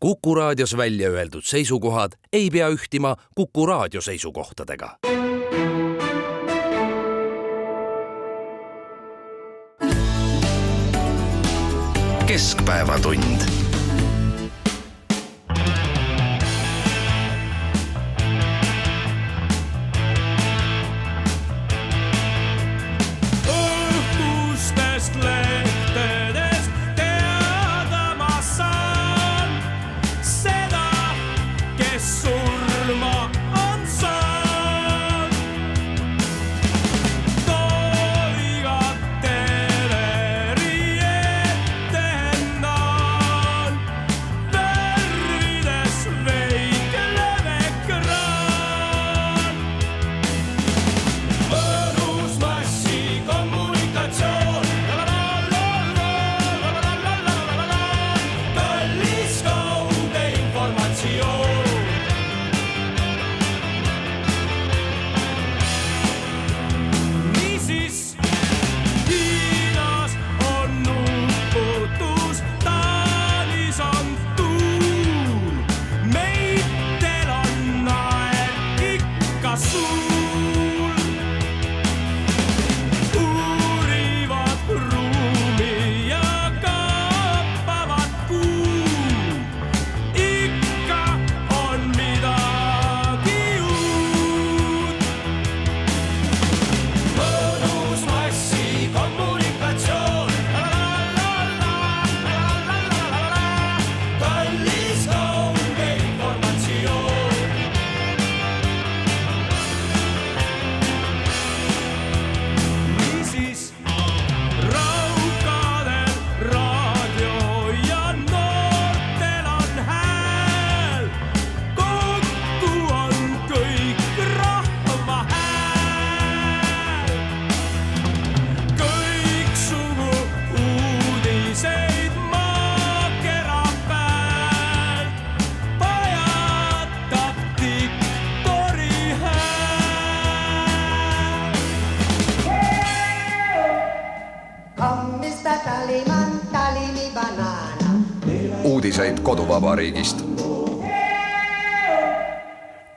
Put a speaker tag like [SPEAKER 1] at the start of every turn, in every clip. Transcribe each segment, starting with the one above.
[SPEAKER 1] Kuku Raadios välja öeldud seisukohad ei pea ühtima Kuku Raadio seisukohtadega. Keskpäevatund.
[SPEAKER 2] Uudiseid koduvabariigist.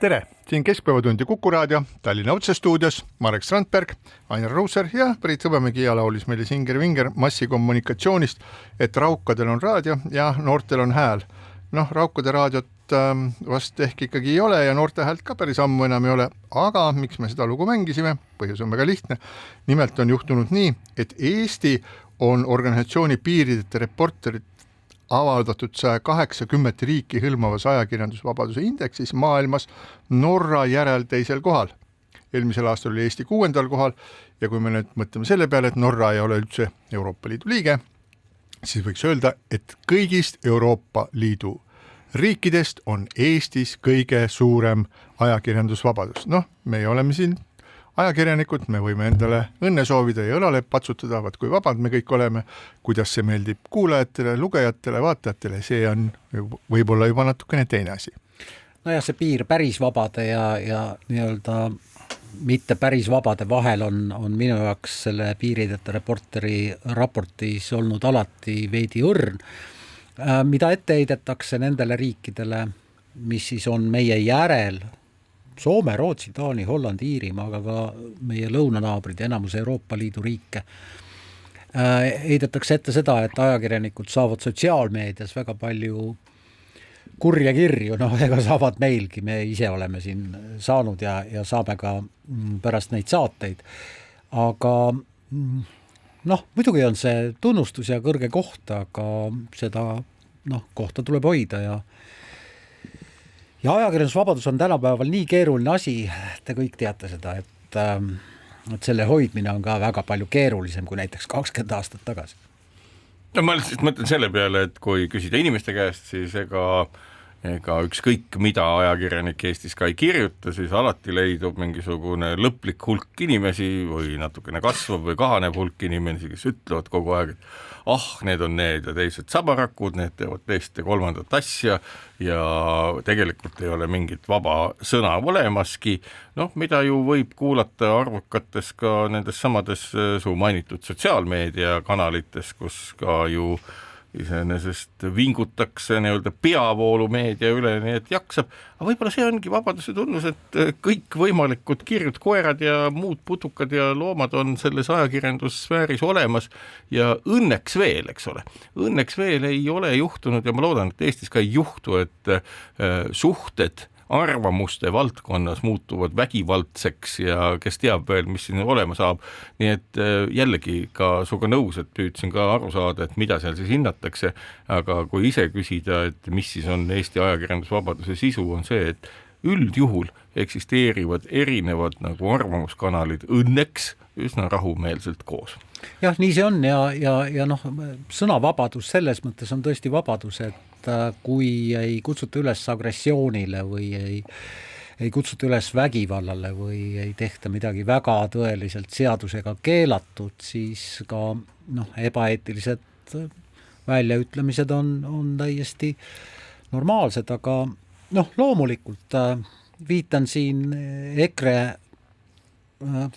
[SPEAKER 3] Tere, siin Keskpäevatund ja Kuku Raadio, Tallinna otsestuudios Marek Strandberg, Ainar Ruussaar ja Priit Hõbemägi ja laulis meile Singer-Vinger massikommunikatsioonist, et raukadel on raadio ja noortel on hääl. Raukade raadiot vast ehk ikkagi ei ole ja noorte häält ka päris ammu enam ei ole, aga miks me seda lugu mängisime? Põhjus on väga lihtne. Nimelt on juhtunud nii, et Eesti on organisatsiooni Piirideta Reporterid avaldatud 180 riiki hõlmavas ajakirjandusvabaduse indeksis maailmas Norra järel teisel kohal. Eelmisel aastal oli Eesti 6. kohal ja kui me nüüd mõtleme selle peale, et Norra ei ole üldse Euroopa Liidu liige, siis võiks öelda, et kõigist Euroopa Liidu riikidest on Eestis kõige suurem ajakirjandusvabadus. Me oleme siin ajakirjanikud, me võime endale õnne soovida ja õlale patsutada, kui vabad me kõik oleme, kuidas see meeldib kuulajatele, lugejatele, vaatajatele, see on võib-olla juba natukene teine asi.
[SPEAKER 4] See piir päris vabade ja nii-öelda mitte päris vabade vahel on minu jaoks selle Piirideta Reporteri raportis olnud alati veidi õrn, mida ette heidetakse nendele riikidele, mis siis on meie järel, Soome, Rootsi, Taani, Hollandi, Iirimaa, aga ka meie lõunanaabrid, enamus Euroopa Liidu riike. Heidetakse ette seda, et ajakirjanikud saavad sotsiaalmeedias väga palju kurja kirju, ega saavad meilgi, me ise oleme siin saanud ja saame ka pärast neid saateid. Aga muidugi on see tunnustus ja kõrge koht, aga seda kohta tuleb hoida ja ajakirjandusvabadus on tänapäeval nii keeruline asi, te kõik teate seda, et selle hoidmine on ka väga palju keerulisem kui näiteks 20 aastat tagasi.
[SPEAKER 5] Ma lihtsalt mõtlen selle peale, et kui küsida inimeste käest, siis ega ükskõik mida ajakirjanik Eestis ka ei kirjuta, siis alati leidub mingisugune lõplik hulk inimesi või natukene kasvav või kahanev hulk inimesi, kes ütlevad kogu aeg, et need on need ja teised sabarakud, need teevad teist ja kolmandat asja ja tegelikult ei ole mingit vaba sõna olemaski, mida ju võib kuulata arvukates ka nendes samades su mainitud sotsiaalmeedia kanalites, kus ka ju iseenesest vingutakse nii-öelda peavoolumeedia üle, nii et jaksab, aga võib-olla see ongi vabaduse tunnus, et kõikvõimalikud kirjud koerad ja muud putukad ja loomad on selles ajakirjandussfääris olemas ja õnneks veel, eks ole. Õnneks veel ei ole juhtunud ja ma loodan, et Eestis ka ei juhtu, et suhted arvamuste valdkonnas muutuvad vägivaldseks ja kes teab veel, mis siin olema saab. Nii et jällegi ka suga nõus, et püüdsin ka aru saada, et mida seal siis hinnatakse, aga kui ise küsida, et mis siis on Eesti ajakirjandusvabaduse sisu, on see, et üldjuhul eksisteerivad erinevad nagu arvamuskanalid õnneks üsna rahumeelselt koos.
[SPEAKER 4] Jah, nii see on ja noh, sõnavabadus selles mõttes on tõesti vabadus, et kui ei kutsuta üles agressioonile või ei kutsuta üles vägivallale või ei tehta midagi väga tõeliselt seadusega keelatud, siis ka ebaeetilised väljaütlemised on täiesti normaalsed, aga loomulikult viitan siin EKRE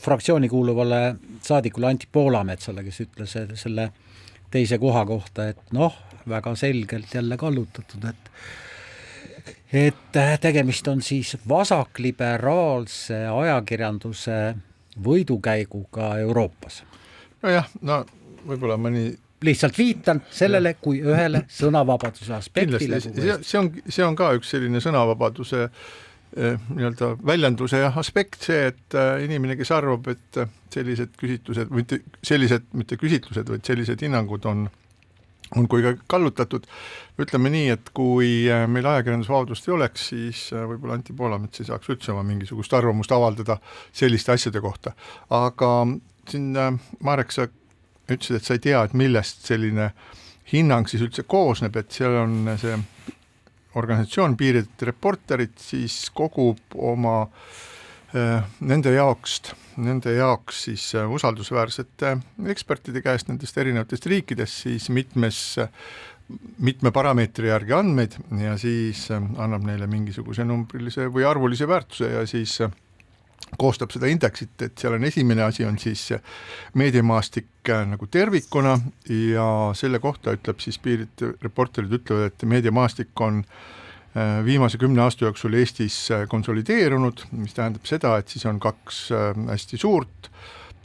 [SPEAKER 4] fraktsiooni kuuluvale saadikule Anti Poolametsale, kes ütles selle teise koha kohta, et väga selgelt jälle kallutatud, et tegemist on siis vasakliberaalse ajakirjanduse võidukäiguga Euroopas.
[SPEAKER 3] Nojah, võib-olla mõni
[SPEAKER 4] lihtsalt viitan sellele kui ühele sõnavabaduse aspektile.
[SPEAKER 3] See on ka üks selline sõnavabaduse nii-öelda väljenduse aspekt, see, et inimene, kes arvab, et sellised küsitlused, mitte küsitlused, vaid sellised hinnangud on kui ka kallutatud. Ütleme nii, et kui meil ajakirjandusvabadust ei oleks, siis võib-olla Anti Poolamets ei saaks üldse oma mingisugust arvamust avaldada selliste asjade kohta. Aga siin Marek, sa ütlesid, et sa ei tea, et millest selline hinnang siis üldse koosneb, et seal on see organisatsioon Piirideta Reporterid siis kogub oma nende jaoks siis usaldusväärsete ekspertide käest nendest erinevatest riikidest siis mitme parameetri järgi andmeid ja siis annab neile mingisuguse numbrilise või arvulise väärtuse ja siis koostab seda indeksit, et seal on esimene asi on siis meediamaastik nagu tervikuna ja selle kohta ütleb siis Piirideta Reporterid ütlevad, et meediamaastik on viimase 10 aasta jooksul Eestis konsolideerunud, mis tähendab seda, et siis on 2 hästi suurt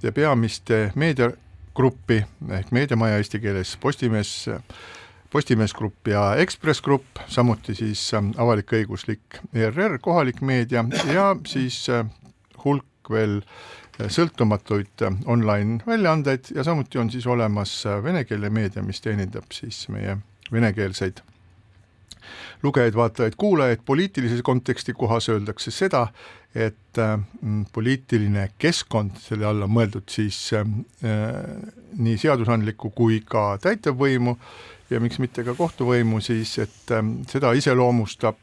[SPEAKER 3] ja peamist meediagruppi ehk meediamaja eesti keeles Postimees Grupp ja Ekspress Grupp, samuti siis avalik-õiguslik ERR, kohalik meedia ja siis hulk veel sõltumatuid online väljaandeid ja samuti on siis olemas venekeelne meedia, mis teenindab siis meie venekeelseid lugejaid, vaatajaid, kuulajaid. Poliitilises konteksti kohas öeldakse seda, et poliitiline keskkond, selle alla mõeldud siis nii seadusandliku kui ka täitevvõimu ja miks mitte ka kohtuvõimu, siis et seda iseloomustab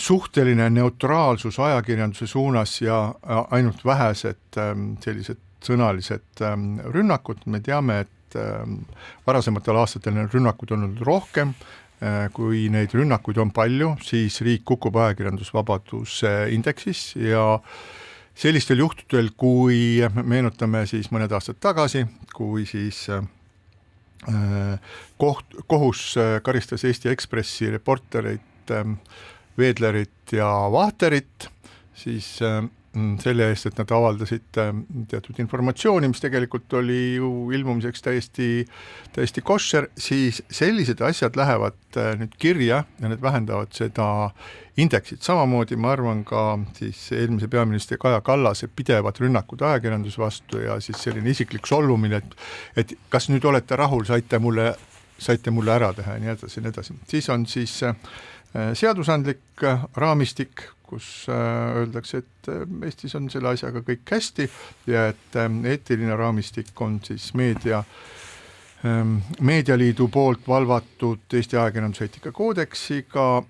[SPEAKER 3] suhteline neutraalsus ajakirjanduse suunas ja ainult vähesed sellised sõnalised rünnakud. Me teame, et varasematel aastatel need rünnakud on olnud rohkem. Kui neid rünnakuid on palju, siis riik kukub ajakirjandusvabaduse indeksis ja sellistel juhtudel, kui meenutame siis mõned aastad tagasi, kui siis kohus karistas Eesti Ekspressi reportereid Veedlerit ja Vahterit, siis selle eest, et nad avaldasid teatud informatsiooni, mis tegelikult oli ju ilmumiseks täiesti koššer, siis sellised asjad lähevad nüüd kirja ja need vähendavad seda indeksit. Samamoodi ma arvan ka siis eelmise peaministri Kaja Kallase pidevad rünnakud ajakirjanduse vastu ja siis selline isiklik solvumine, et kas nüüd olete rahul, saite mulle ära teha ja nii edasi. Siis on siis seadusandlik raamistik, kus öeldakse, et Eestis on selle asjaga kõik hästi ja et eetiline raamistik on siis Meedialiidu poolt valvatud Eesti ajakirjanduseetika koodeksiga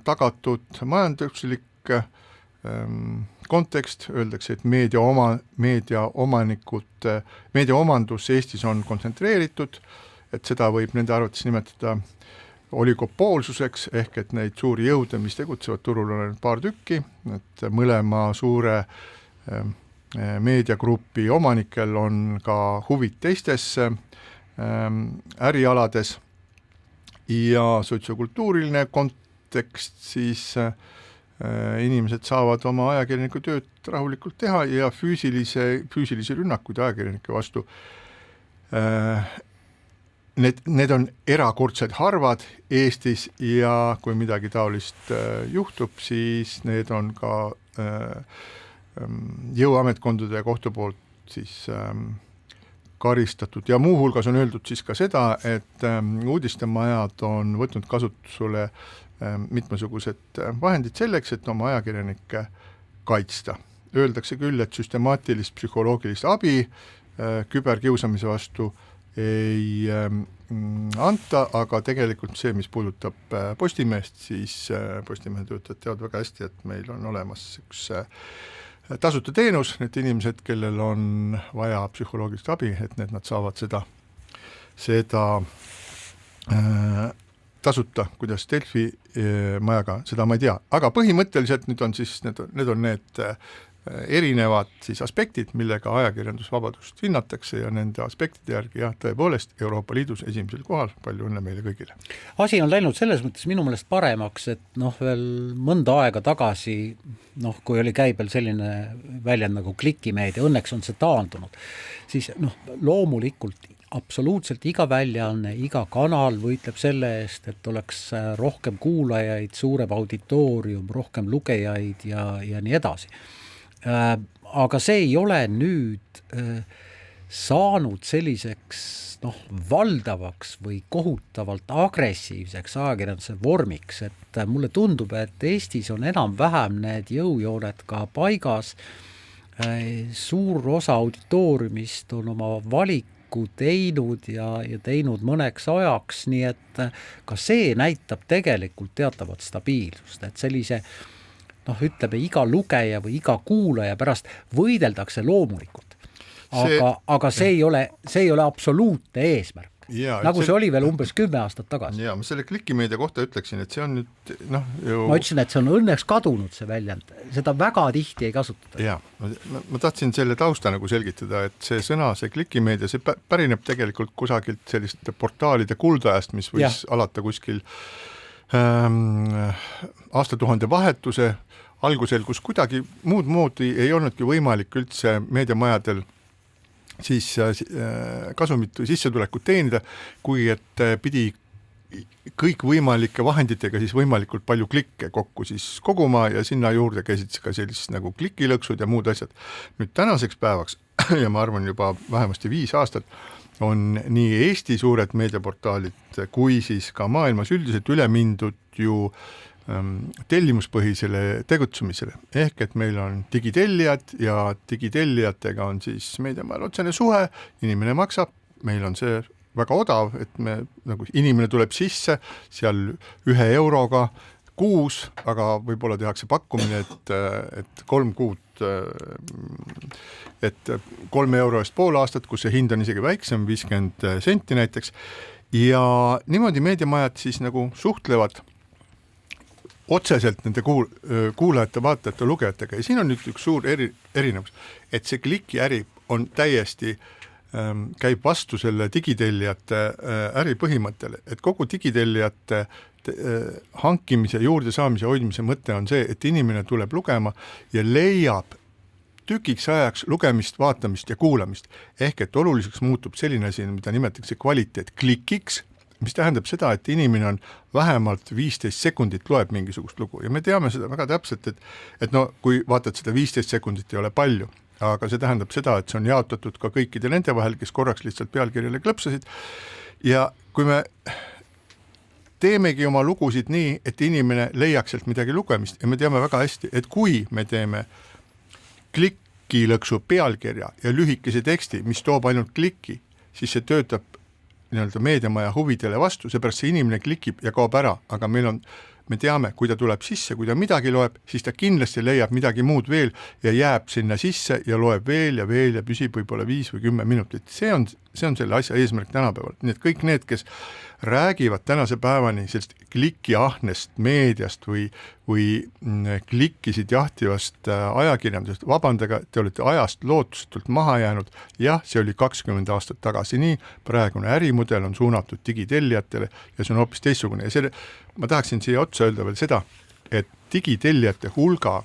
[SPEAKER 3] tagatud majanduslik kontekst, öeldakse, et meedia omandus Eestis on kontsentreeritud, et seda võib nende arvates nimetada oligopoolsuseks ehk et neid suuri jõude, mis tegutsevad turul, on paar tükki, et mõlema suure meediagrupi omanikel on ka huvid teistes ärialades ja sotsiokultuuriline kontekst, siis inimesed saavad oma ajakirjaniku tööd rahulikult teha ja füüsilisi rünnakuid ajakirjanike vastu. Need on erakordselt harvad Eestis ja kui midagi taolist juhtub, siis need on ka jõuametkondade ja kohtu poolt siis karistatud ja muuhulgas on öeldud siis ka seda, et uudistemajad on võtnud kasutusele mitmesugused vahendid selleks, et oma ajakirjanikke kaitsta. Öeldakse küll, et süstemaatilist psühholoogilist abi küberkiusamise vastu ei anta, aga tegelikult see, mis puudutab Postimeest, siis Postimehe töötajad teavad väga hästi, et meil on olemas üks tasuta teenus, need inimesed, kellel on vaja psühholoogilist abi, et nad saavad seda tasuta, kuidas Delfi majaga, seda ma ei tea, aga põhimõtteliselt nüüd on siis need on need erinevad siis aspektid, millega ajakirjandusvabadust hinnatakse ja nende aspektide järgi jah, tõepoolest Euroopa Liidus esimesel kohal, palju õnne meile kõigile.
[SPEAKER 4] Asi on läinud selles mõttes minu meelest paremaks, et veel mõnda aega tagasi, kui oli käibel selline väljend nagu klikimeedia, õnneks on see taandunud, siis loomulikult absoluutselt iga väljaanne, iga kanal võitleb selle eest, et oleks rohkem kuulajaid, suurem auditoorium, rohkem lugejaid ja nii edasi. Aga see ei ole nüüd saanud selliseks valdavaks või kohutavalt agressiivseks ajakirjanduse vormiks, et mulle tundub, et Eestis on enam-vähem need jõujooned ka paigas, suur osa auditooriumist on oma valiku teinud ja teinud mõneks ajaks, nii et ka see näitab tegelikult teatavat stabiilsust, et sellise ütleme iga lugeja või iga kuulaja pärast võideldakse loomulikult. Aga see ei ole absoluutne eesmärk. See oli veel umbes 10 aastat tagasi.
[SPEAKER 3] Ja ma selle klikimeedia kohta ütleksin, et see on nüüd
[SPEAKER 4] Ma ütlesin, et see on õnneks kadunud see väljend. Seda väga tihti ei kasutata.
[SPEAKER 3] Ja, ma tahtsin selle tausta nagu selgitada, et see sõna, see klikimeedia, see pärineb tegelikult kusagilt selliste portaalide kuldajast, mis võis alata kuskil aastatuhande vahetuse algusel, kus kuidagi muud moodi ei olnudki võimalik üldse meediamajadel siis kasumit või sissetulekut teenida, kui et pidi kõik võimalike vahenditega siis võimalikult palju klikke kokku siis koguma ja sinna juurde käisid ka sellist nagu klikilõksud ja muud asjad. Nüüd tänaseks päevaks, ja ma arvan juba vähemasti 5 aastat, on nii Eesti suured meediaportaalid kui siis ka maailmas üldiselt üle mindud ju tellimuspõhisele tegutsemisele. Ehk et meil on digitellijad ja digitellijatega on siis meediamajal otsene suhe, inimene maksab, meil on see väga odav, et inimene tuleb sisse seal 1 euroga kuus, aga võib-olla tehakse pakkumine, et 3 kuud, et 3 euro eest pool aastat, kus see hind on isegi väiksem, 50 senti näiteks, ja niimoodi meediamajad siis nagu suhtlevad otseselt nende kuulajate, vaatajate, lugejatega ja siin on nüüd üks suur erinevus, et see klikiäri on täiesti käib vastu selle digitellijate äripõhimõttele, et kogu digitellijate hankimise, juurde saamise, hoidmise mõte on see, et inimene tuleb lugema ja leiab tükiks ajaks lugemist, vaatamist ja kuulamist, ehk et oluliseks muutub selline asi, mida nimetatakse kvaliteet klikiks, mis tähendab seda, et inimene on vähemalt 15 sekundit loeb mingisugust lugu ja me teame seda väga täpselt, et kui vaatad seda 15 sekundit ei ole palju, aga see tähendab seda, et see on jaotatud ka kõikide nende vahel, kes korraks lihtsalt pealkirjale klõpsasid ja kui me teemegi oma lugusid nii, et inimene leiaks sealt midagi lugemist ja me teame väga hästi, et kui me teeme klikilõksu pealkirja ja lühikese teksti, mis toob ainult kliki, siis see töötab meediamaja huvidele vastu, seepärast see inimene klikib ja kaob ära, aga me teame, kui ta tuleb sisse, kui ta midagi loeb, siis ta kindlasti leiab midagi muud veel ja jääb sinna sisse ja loeb veel ja püsib võib-olla 5 või 10 minutit. See on see on selle asja eesmärk tänapäeval, nii et kõik need, kes räägivad tänase päevani sellist klikiahnest meediast või klikkisid jahtivast ajakirjandusest, vabandage, te olete ajast lootusetult maha jäänud, jah, see oli 20 aastat tagasi nii, praegune ärimudel on suunatud digitellijatele ja see on hoopis teistsugune ja ma tahaksin siia otsa öelda veel seda, et digitellijate hulga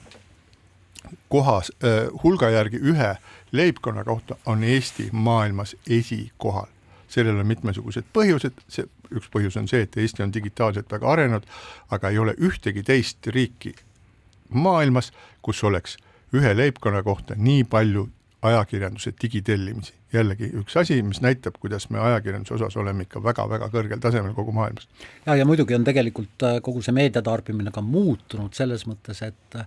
[SPEAKER 3] järgi ühe leibkonna kohta on Eesti maailmas esikohal. Sellel on mitmesugused põhjused, üks põhjus on see, et Eesti on digitaalselt väga arenenud, aga ei ole ühtegi teist riiki maailmas, kus oleks ühe leibkonna kohta nii palju ajakirjanduse digitellimisi. Jällegi üks asi, mis näitab, kuidas me ajakirjanduse osas oleme ikka väga-väga kõrgel tasemel kogu maailmas.
[SPEAKER 4] Ja muidugi on tegelikult kogu see meediatarbimine ka muutunud selles mõttes, et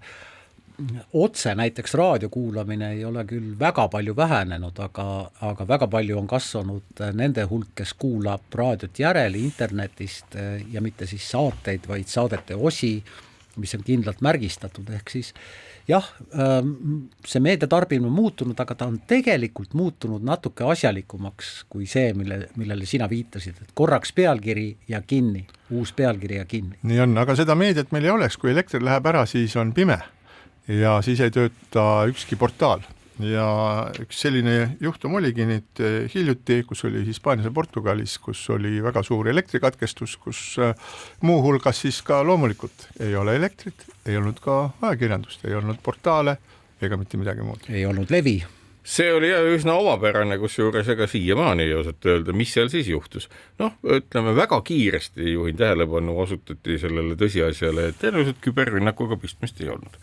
[SPEAKER 4] otse näiteks raadio kuulamine ei ole küll väga palju vähenenud, aga väga palju on kasvanud nende hulk, kes kuulab raadiot järele internetist ja mitte siis saateid, vaid saadete osi, mis on kindlalt märgistatud, ehk siis jah, see meediatarbimine on muutunud, aga ta on tegelikult muutunud natuke asjalikumaks kui see, millele sina viitasid, et korraks pealkiri ja kinni, uus pealkiri ja kinni.
[SPEAKER 3] Nii on, aga seda meediat meil ei oleks, kui elekter läheb ära, siis on pime. Ja siis ei tööta ükski portaal ja üks selline juhtum oligi nüüd hiljuti, kus oli Hispaanias ja Portugalis, kus oli väga suur elektrikatkestus, kus muu hulgas siis ka loomulikult ei ole elektrit, ei olnud ka ajakirjandust, ei olnud portaale ega mitte midagi muud.
[SPEAKER 4] Ei olnud levi.
[SPEAKER 5] See oli üsna omapärane, kus juures ega siiamaani ei osata öelda, mis seal siis juhtus. Ütleme väga kiiresti juhin tähelepanu, osutati sellele tõsiasjale, et tõenäoliselt küberrünnakuga pistmist ei olnud.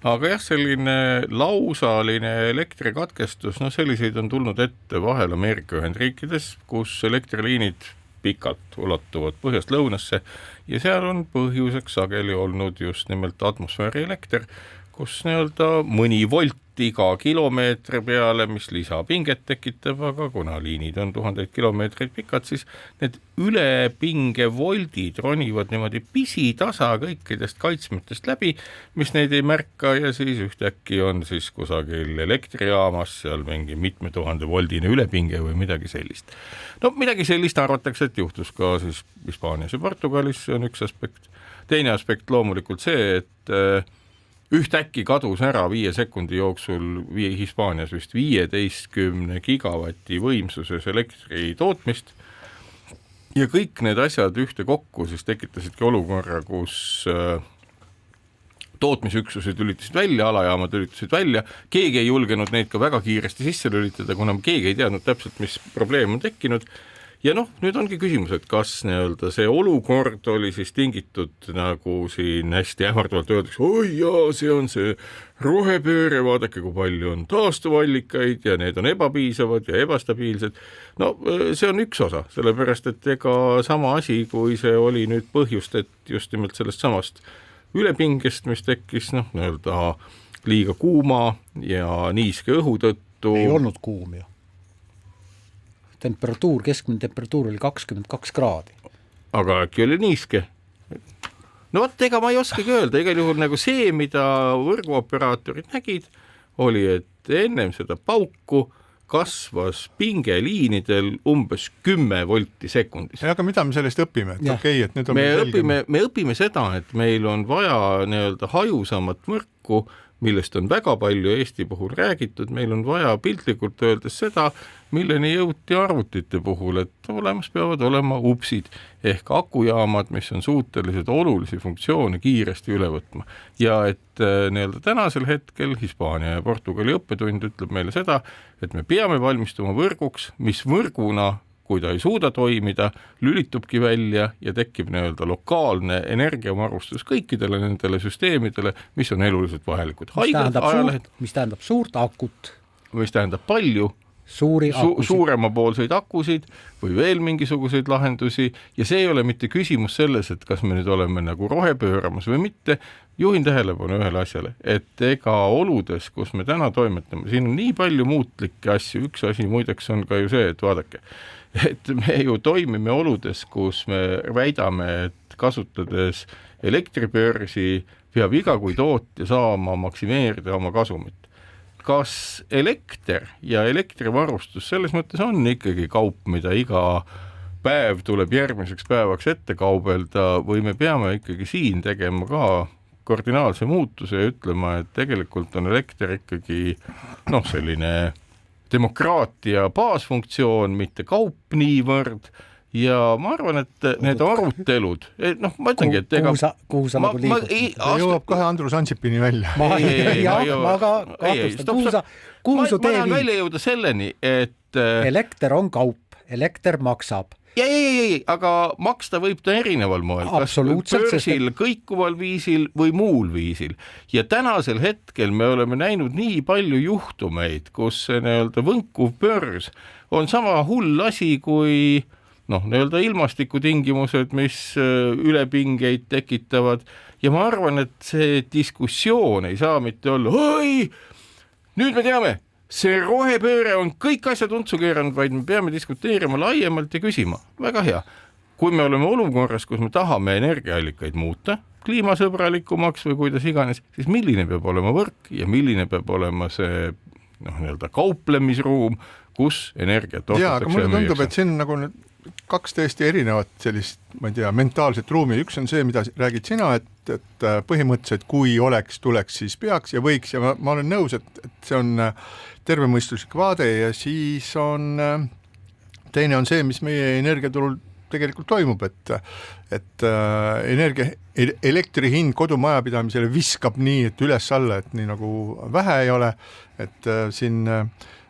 [SPEAKER 5] Aga jah, selline lausaline elektrikatkestus, selliseid on tulnud ette vahel Ameerika Ühendriikides, kus elektriliinid pikalt ulatuvad põhjast lõunasse ja seal on põhjuseks sageli olnud just nimelt atmosfääri elekter, kus mõni volt iga kilomeetri peale, mis lisapinget tekitab, aga kuna liinid on 1000 kilomeetreid pikad, siis need ülepinge voldid ronivad niimoodi pisitasa kõikidest kaitsmetest läbi, mis neid ei märka ja siis ühtäkki on siis kusagil elektrijaamas seal mingi mitme 1000 voldine ülepinge või midagi sellist. Midagi sellist arvatakse, et juhtus ka siis Hispaanias ja Portugalis, see on üks aspekt. Teine aspekt loomulikult see, et ühtäkki kadus ära 5 sekundi jooksul Hispaanias vist 15 gigavati võimsuses elektri tootmist ja kõik need asjad ühte kokku siis tekitasidki olukorra, kus tootmisüksused lülitasid välja, alajaamad lülitasid välja, keegi ei julgenud neid ka väga kiiresti sisse lülitada, kuna keegi ei teadnud täpselt, mis probleem on tekkinud. Ja nüüd ongi küsimus, et kas see olukord oli siis tingitud, nagu siin hästi ähvardavalt öeldakse, oi jaa, see on see rohepööre, vaadake kui palju on taastuvallikaid ja need on ebapiisavad ja ebastabiilsed. See on üks osa, sellepärast et ega sama asi, kui see oli nüüd põhjust, et just nimelt sellest samast ülepingest, mis tekkis liiga kuuma ja niiske õhu tõttu.
[SPEAKER 4] Ei olnud kuum ju. Keskmine temperatuur oli 22 kraadi.
[SPEAKER 5] Aga äkki oli niiske? Ega ma ei oskagi öelda, igal juhul see, mida võrguoperaatorid nägid, oli, et ennem seda pauku kasvas pingeliinidel umbes 10 volti sekundis.
[SPEAKER 3] Aga mida me sellest õpime? Et nüüd on
[SPEAKER 5] me õpime seda, et meil on vaja hajusamat võrku, millest on väga palju Eesti puhul räägitud, meil on vaja piltlikult öeldes seda, milleni jõuti arvutite puhul, et olemas peavad olema upsid ehk akujaamad, mis on suutelised olulisi funktsioone kiiresti üle võtma. Ja et tänasel hetkel Hispaania ja Portugali õppetund ütleb meile seda, et me peame valmistuma võrguks, mis võrguna, kui ta ei suuda toimida, lülitubki välja ja tekib lokaalne energiavarustus kõikidele nendele süsteemidele, mis on eluliselt vajalikud.
[SPEAKER 4] Mis tähendab suurt akut.
[SPEAKER 5] Mis tähendab palju suuremapoolseid akusid või veel mingisuguseid lahendusi ja see ei ole mitte küsimus selles, et kas me nüüd oleme rohepööramas või mitte. Juhin tähelepanu ühele asjale, et ega oludes, kus me täna toimetame, siin on nii palju muutlikke asju, üks asi muideks on ka ju see, et vaadake, et me ju toimime oludes, kus me väidame, et kasutades elektribörsi peab iga kui tootja saama maksimeerida oma kasumit. kas elekter ja elektrivarustus selles mõttes on ikkagi kaup, mida iga päev tuleb järgmiseks päevaks ette kaubelda või me peame ikkagi siin tegema ka kardinaalse muutuse ja ütlema, et tegelikult on elekter ikkagi selline demokraatia baasfunktsioon, mitte kaup niivõrd ja ma arvan, et need arutelud, ma ütlengi, et
[SPEAKER 4] kuhu sa nagu liigud?
[SPEAKER 3] Ta jõuab kohe Andrus Ansipini välja.
[SPEAKER 4] Ma ka kahtlustan, kuhu su tee
[SPEAKER 5] viib? Ma tahan välja jõuda selleni, et
[SPEAKER 4] elekter on kaup, elekter maksab.
[SPEAKER 5] Ei, aga maksta võib ta erineval moel, kas börsil, kõikuval viisil või muul viisil. Ja tänasel hetkel me oleme näinud nii palju juhtumeid, kus see võnkuv börs on sama hull asi kui ilmastikutingimused, mis ülepingeid tekitavad ja ma arvan, et see diskussioon ei saa mitte olla, oi, nüüd me teame, see rohepööre on kõik asjad untsu keeranud, vaid me peame diskuteerima laiemalt ja küsima. Väga hea. Kui me oleme olukorras, kus me tahame energiaallikaid muuta, kliimasõbralikumaks või kuidas iganes, siis milline peab olema võrk ja milline peab olema see kauplemisruum, kus energiat ostetakse.
[SPEAKER 3] Aga mulle tundub, et siin nagu kaks tõesti erinevat sellist, ma ei tea, mentaalset ruumi. Üks on see, mida räägid sina, et põhimõtteliselt kui tuleks, siis peaks ja võiks ja ma olen nõus, et see on tervemõistuslik vaade ja siis on teine on see, mis meie energiaturul tegelikult toimub, et elektri hind kodumajapidamisele viskab nii, et üles-alla, et nii nagu vähe ei ole, et siin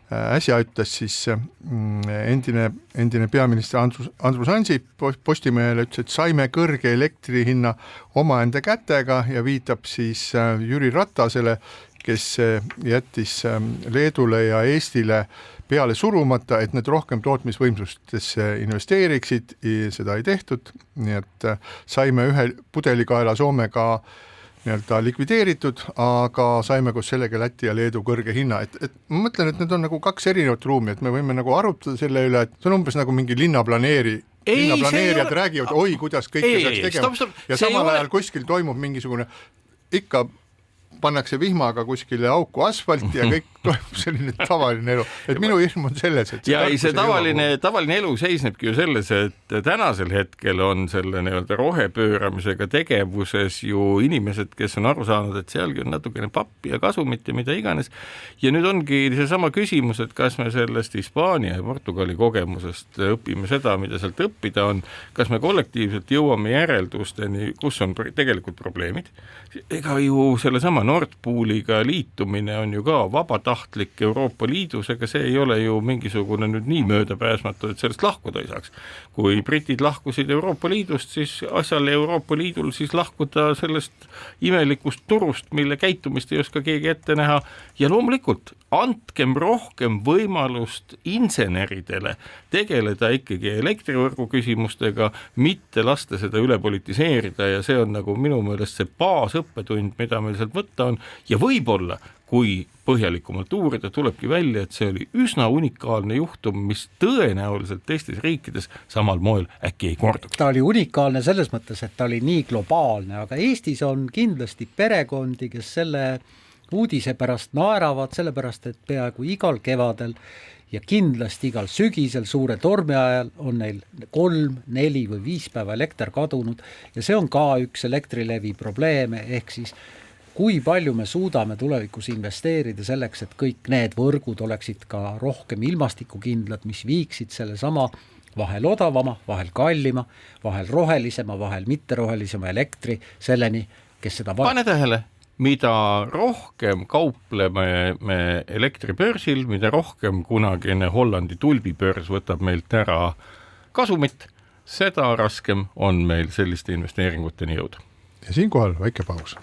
[SPEAKER 3] äsja ütles siis endine peaminister Andrus Ansip Postimehele, ütles, et saime kõrge elektrihinna omaenda kätega ja viitab siis Jüri Ratasele, kes jättis Leedule ja Eestile peale surumata, et need rohkem tootmisvõimsustesse investeeriksid, seda ei tehtud, nii et saime ühe pudelikaela Soomega likvideeritud, aga saime koos sellega Läti ja Leedu kõrge hinna, et ma mõtlen, et need on nagu kaks erinevat ruumi, et me võime nagu arutada selle üle, et see on umbes nagu mingi linnaplaneerijad räägivad, oi, kuidas kõike peaks tegema ja samal ajal kuskil toimub mingisugune ikka pannakse vihmaga kuskile auku asfalti ja kõik toimub selline tavaline elu. Et minu hirm on selles, et
[SPEAKER 5] see tavaline elu seisnebki ju selles, et tänasel hetkel on selle rohepööramisega tegevuses ju inimesed, kes on aru saanud, et sealgi on natukene pappi ja kasumit ja mida iganes. Ja nüüd ongi seesama küsimus, et kas me sellest Hispaania ja Portugali kogemusest õpime seda, mida sealt õppida on, kas me kollektiivselt jõuame järeldusteni, kus on tegelikult probleemid. Ega ju sellesama Nord Pooliga liitumine on ju ka vabatahtlik Euroopa Liidus, ega see ei ole ju mingisugune nüüd nii möödapääsmatu, et sellest lahkuda ei saaks. Kui britid lahkusid Euroopa Liidust, siis asjal Euroopa Liidul siis lahkuda sellest imelikust turust, mille käitumist ei oska keegi ette näha ja loomulikult andkem rohkem võimalust inseneridele tegeleda ikkagi elektrivõrgu küsimustega, mitte lasta seda üle politiseerida ja see on nagu minu meelest see baasõppetund, mida meil sealt võtta on ja võib-olla, kui põhjalikumalt uurida, tulebki välja, et see oli üsna unikaalne juhtum, mis tõenäoliselt teistes riikides samal moel äkki ei korduks.
[SPEAKER 4] Ta oli unikaalne selles mõttes, et ta oli nii globaalne, aga Eestis on kindlasti perekondi, kes selle uudise pärast naeravad, sellepärast, et peaaegu igal kevadel ja kindlasti igal sügisel suure tormi ajal on neil 3, 4 või 5 päeva elekter kadunud ja see on ka üks Elektrilevi probleeme, ehk siis kui palju me suudame tulevikus investeerida selleks, et kõik need võrgud oleksid ka rohkem ilmastikukindlad, mis viiksid selle sama vahel odavama, vahel kallima, vahel rohelisema, vahel mitterohelisema elektri selleni, kes seda
[SPEAKER 5] pane tähele, mida rohkem kaupleme me elektribörsil, mida rohkem kunagine Hollandi tulbibörs võtab meilt ära kasumit, seda raskem on meil selliste investeeringuteni jõuda.
[SPEAKER 3] Ja siinkohal väike paus.